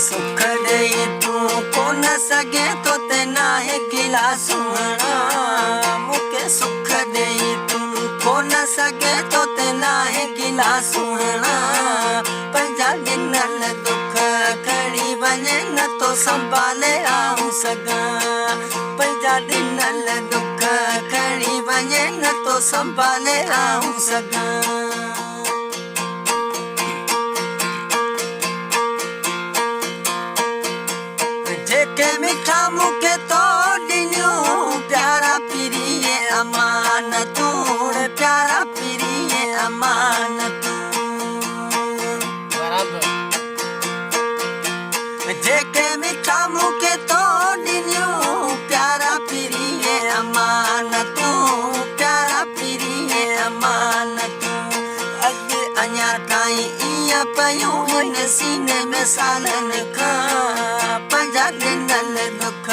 सुख दे तू को न सके तो तेना है गिला सुहना मुके सुख दे तू को न सके तो तेना है गिला सुहना पंजा गिनल दुख खड़ी बने न तो संभाले आऊं सगा पंजा गिनल दुख खड़ी बने न तो संभाले आऊं सगा जेके मिठा मुके तो दिन्यो प्यारा पिरिये अमानत प्यारा पिरिये अमानत जेके मिठा मुके तो दिन्यो प्यारा पिरिये अमानत प्यारा पिरिये अमानत अगे अञा ताईं इया पयूं हिन सीने में सालन खां पंजा गिनल दुख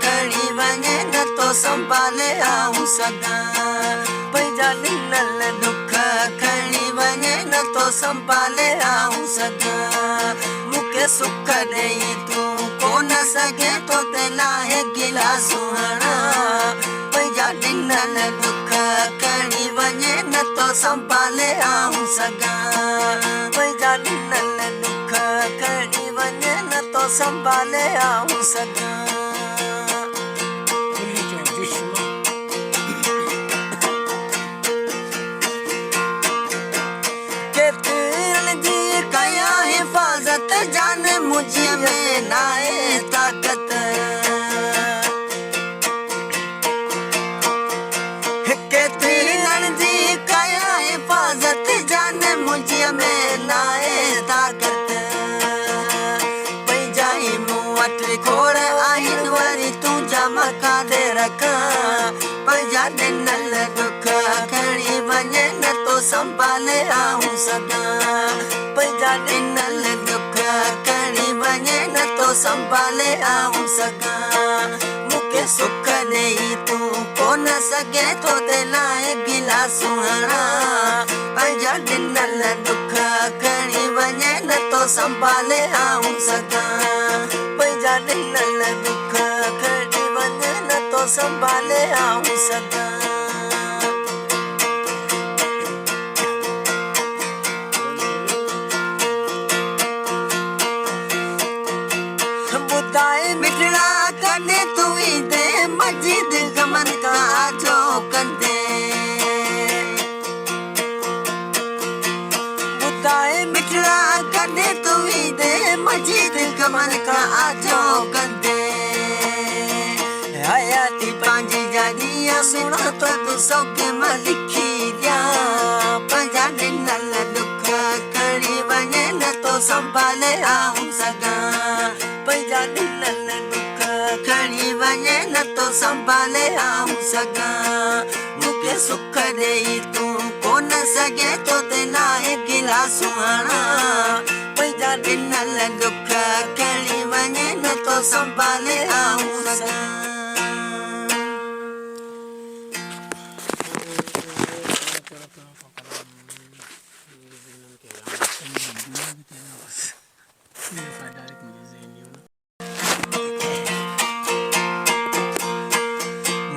खड़ी वञे न तो संभाले आऊं सगा पंजा गिनल दुख खड़ी वञे न तो संभाले आऊं सगा मुके सुख ॾेई तू को न सघे तो तेला है गिला सुहणा पंजा गिनल दुख खड़ी वञे न तो संभाले आऊं सगा पंजा गिनल दुख खड़ी वञे न तो संभाले आऊं सगा केतिरन जी कया हिफाजत जान मुझ में नाए ताकत केतिरन जी कया हिफाजत जान मुझ में नाए ताकत खोड़ आहिन वरी तू जमा का दे रखा पंजा गिनल दुख खड़ी वञे न तो संभाले आऊं सगा पंजा गिनल दुख खड़ी वञे न तो संभाले आऊं सगा मुके सुख ॾेई तू को न सघे तो तेला है गिला सुहणा पंजा गिनल दुख खड़ी वञे न तो संभाले आऊं सगा पंजा गिनल दुख खड़ी वञे न तो संभाले आऊं सगा ॿुधाए मिठड़ा कॾहिं तूं ईंदे मस्जिद गमन खां जो कंदे ॿुधाए मिठड़ा कॾहिं तूं ईंदे मस्जिद गमन खां जो कंदे हयाती पंहिंजी जानिया सुणो तो तूं सौके मां लिखी ॾियां पंजा गिनल दुख खड़ी वञे न तो संभाले आऊं सगा पंजा गिनल दुख खड़ी वञे न तो संभाले आऊं सगा मुके सुख ॾेई तू को न सघे तो तेला है गिला सुहणा पंजा गिनल दुख खड़ी वञे न तो संभाले आऊं सगा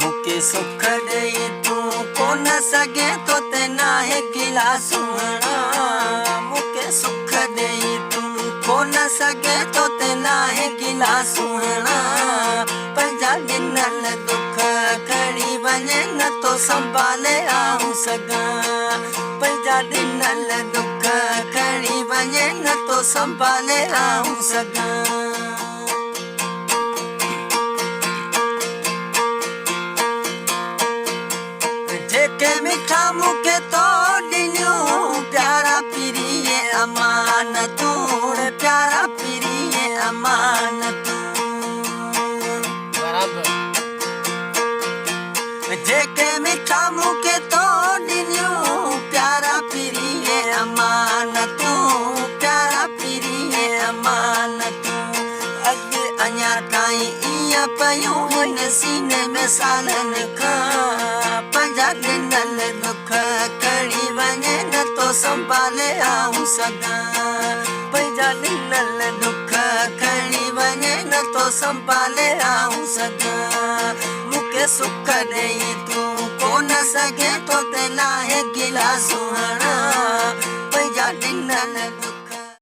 मुके सुख ॾेई तू को न सघे तो तेना है गिला सुहणा मुके सुख ॾेई तू को न सघे तो तेना है गिला सुहणा पंजा गिनल दुख खड़ी वञे न तो संभाले आऊं सगा पंजा गिनल दुख खड़ी वञे न तो संभाले आऊं सगा जेके मिठा मुके तो दिन्यो प्यारा पिरिये अमानत प्यारा पिरिये अमानत जेके मिठा मुके तो दिन्यो प्यारा पिरिये अमानत प्यारा पिरिये अमानत अगे अञा ताईं इया पयूं हिन सीने में सालन खां पंजा गिनल दुख खड़ी वञे न तो संभाले आऊं सगा पंहिंजा ॾिनल दुख खणी वञे नथो संभाले आऊं सघां मूंखे सुख ॾेई तूं कोन सघे थो ते लाहे गिलासूं हण